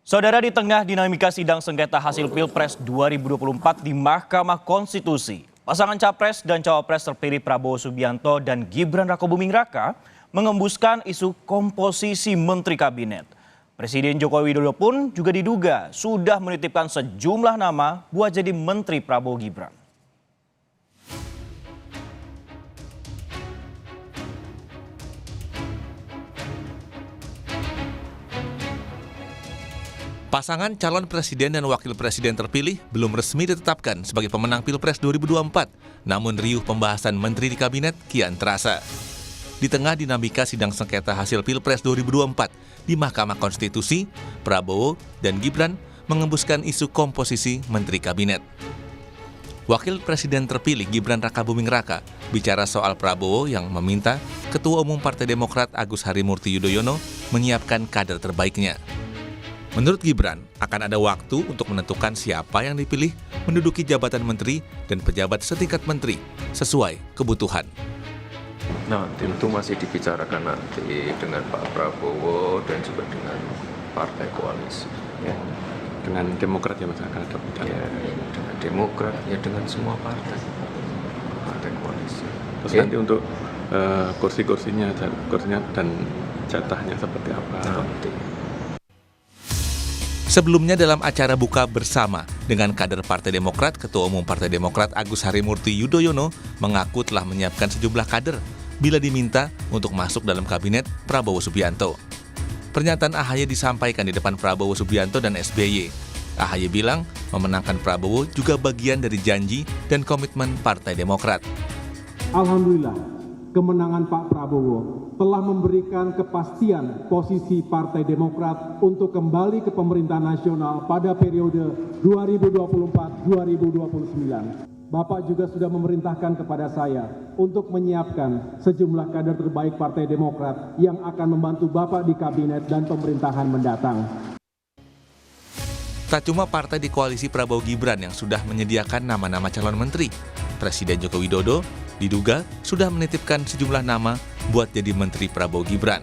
Saudara, di tengah dinamika sidang sengketa hasil Pilpres 2024 di Mahkamah Konstitusi, pasangan Capres dan Cawapres terpilih Prabowo Subianto dan Gibran Rakabuming Raka mengembuskan isu komposisi Menteri Kabinet. Presiden Joko Widodo pun juga diduga sudah menitipkan sejumlah nama buat jadi Menteri Prabowo Gibran. Pasangan calon presiden dan wakil presiden terpilih belum resmi ditetapkan sebagai pemenang Pilpres 2024, namun riuh pembahasan menteri di kabinet kian terasa. Di tengah dinamika sidang sengketa hasil Pilpres 2024 di Mahkamah Konstitusi, Prabowo dan Gibran mengembuskan isu komposisi menteri kabinet. Wakil presiden terpilih Gibran Rakabuming Raka bicara soal Prabowo yang meminta Ketua Umum Partai Demokrat Agus Harimurti Yudhoyono menyiapkan kader terbaiknya. Menurut Gibran, akan ada waktu untuk menentukan siapa yang dipilih menduduki jabatan menteri dan pejabat setingkat menteri sesuai kebutuhan. Nah, tentu masih dibicarakan nanti dengan Pak Prabowo dan juga dengan partai koalisi. Ya, dengan Demokrat ya Mas akan ada bicara. Ya, dengan Demokrat, ya dengan semua partai koalisi. Terus nanti untuk kursinya dan jatahnya seperti apa? Nanti. Sebelumnya dalam acara buka bersama dengan kader Partai Demokrat, Ketua Umum Partai Demokrat Agus Harimurti Yudhoyono mengaku telah menyiapkan sejumlah kader bila diminta untuk masuk dalam kabinet Prabowo Subianto. Pernyataan AHY disampaikan di depan Prabowo Subianto dan SBY. AHY bilang memenangkan Prabowo juga bagian dari janji dan komitmen Partai Demokrat. Alhamdulillah, kemenangan Pak Prabowo telah memberikan kepastian posisi Partai Demokrat untuk kembali ke pemerintahan nasional pada periode 2024-2029. Bapak juga sudah memerintahkan kepada saya untuk menyiapkan sejumlah kader terbaik Partai Demokrat yang akan membantu Bapak di kabinet dan pemerintahan mendatang. Tak cuma partai di koalisi Prabowo Gibran yang sudah menyediakan nama-nama calon menteri, Presiden Joko Widodo diduga sudah menitipkan sejumlah nama buat jadi Menteri Prabowo Gibran.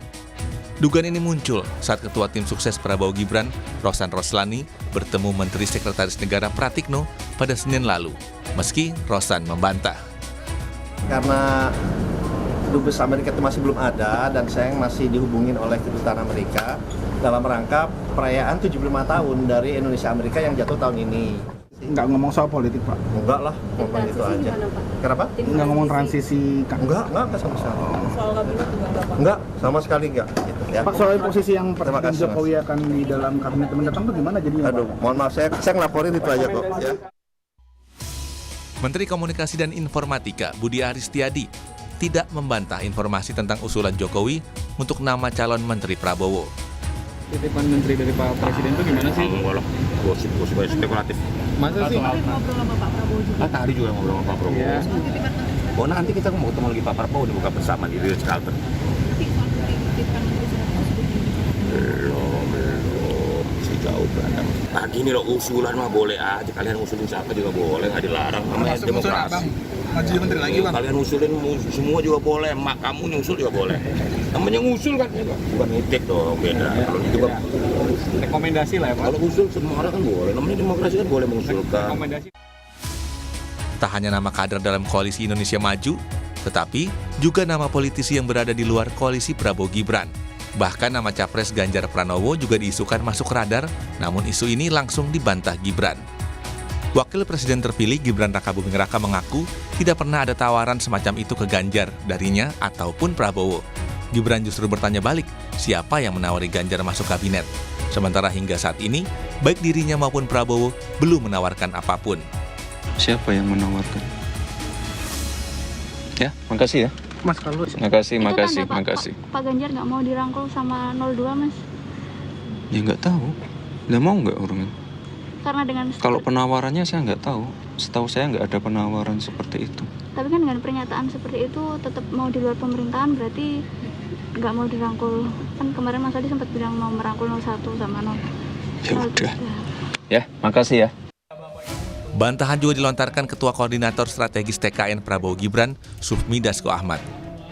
Dugaan ini muncul saat Ketua Tim Sukses Prabowo Gibran, Rosan Roslani, bertemu Menteri Sekretaris Negara Pratikno pada Senin lalu, meski Rosan membantah. Karena Dubes Amerika itu masih belum ada dan saya masih dihubungin oleh Kedutaan Amerika dalam rangka perayaan 75 tahun dari Indonesia Amerika yang jatuh tahun ini. Nggak ngomong soal politik, Pak? Enggak lah, ngomong itu aja. Kenapa? Nggak ngomong transisi? Enggak sama sekali. Soal kabinet juga enggak, Enggak, sama sekali enggak. Gitu, ya. Pak, soal posisi yang Terima Presiden kasih, Jokowi Mas. akan di dalam kabinet mendatang itu gimana jadinya, Aduh, Pak? mohon maaf, saya ngelaporin itu aja kok. Ya. Menteri Komunikasi dan Informatika Budi Aristiadi tidak membantah informasi tentang usulan Jokowi untuk nama calon Menteri Prabowo. Titipan menteri dari Pak Presiden itu gimana sih? Gosip spekulatif. Masa sih? ngobrol sama Pak Prabowo juga. Tadi juga ngobrol sama Pak Prabowo. Ya. Oh, nanti kita mau ketemu lagi Pak Prabowo dibuka bersama di Ritz-Carlton. Belum, masih jauh berantem. Nah gini loh, usulan mah boleh aja, kalian usulin siapa juga boleh, nggak dilarang, namanya demokrasi. Maju menteri lagi, Bang? Kalian usulin semua juga boleh, mak kamu nyusul juga boleh. Namanya ngusul kan, bukan ngitik dong, beda. Kalau itu kan Rekomendasi lah ya Pak. kalau usul semua orang kan boleh, namanya demokrasi kan boleh mengusulkan. Rekomendasi. Tak hanya nama kader dalam koalisi Indonesia Maju, tetapi juga nama politisi yang berada di luar koalisi Prabowo Gibran. Bahkan nama Capres Ganjar Pranowo juga diisukan masuk radar, namun isu ini langsung dibantah Gibran. Wakil Presiden terpilih Gibran Rakabuming Raka mengaku tidak pernah ada tawaran semacam itu ke Ganjar darinya ataupun Prabowo. Gibran justru bertanya balik, siapa yang menawari Ganjar masuk kabinet? Sementara hingga saat ini, baik dirinya maupun Prabowo belum menawarkan apapun. Siapa yang menawarkan? Ya, makasih ya. Mas, kalau Makasih. Pak Ganjar nggak mau dirangkul sama 02, Mas. Ya nggak tahu. Nggak mau nggak orangnya? Karena dengan Kalau penawarannya saya nggak tahu. Setahu saya nggak ada penawaran seperti itu. tapi kan dengan pernyataan seperti itu tetap mau di luar pemerintahan, berarti nggak mau dirangkul. Kan kemarin Mas Adi sempat bilang mau merangkul 01 sama 0. Ya udah. Ya, makasih ya. Bantahan juga dilontarkan Ketua Koordinator Strategis TKN Prabowo Gibran, Sufmi Dasko Ahmad,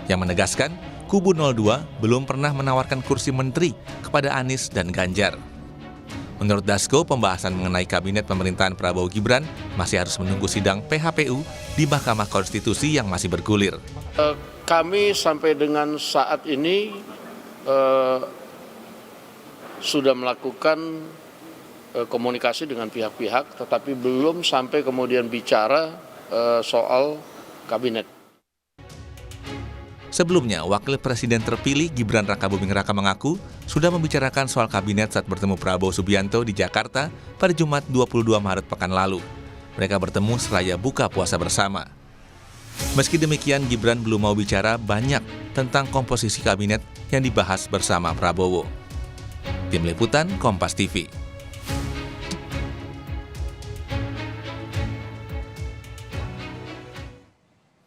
yang menegaskan kubu 02 belum pernah menawarkan kursi menteri kepada Anies dan Ganjar. Menurut Dasko, pembahasan mengenai kabinet pemerintahan Prabowo Gibran masih harus menunggu sidang PHPU di Mahkamah Konstitusi yang masih bergulir. Kami sampai dengan saat ini sudah melakukan komunikasi dengan pihak-pihak, tetapi belum sampai kemudian bicara soal kabinet. Sebelumnya, Wakil Presiden terpilih Gibran Rakabuming Raka mengaku sudah membicarakan soal kabinet saat bertemu Prabowo Subianto di Jakarta pada Jumat 22 Maret pekan lalu. Mereka bertemu seraya buka puasa bersama. Meski demikian, Gibran belum mau bicara banyak tentang komposisi kabinet yang dibahas bersama Prabowo. Tim Liputan, Kompas TV.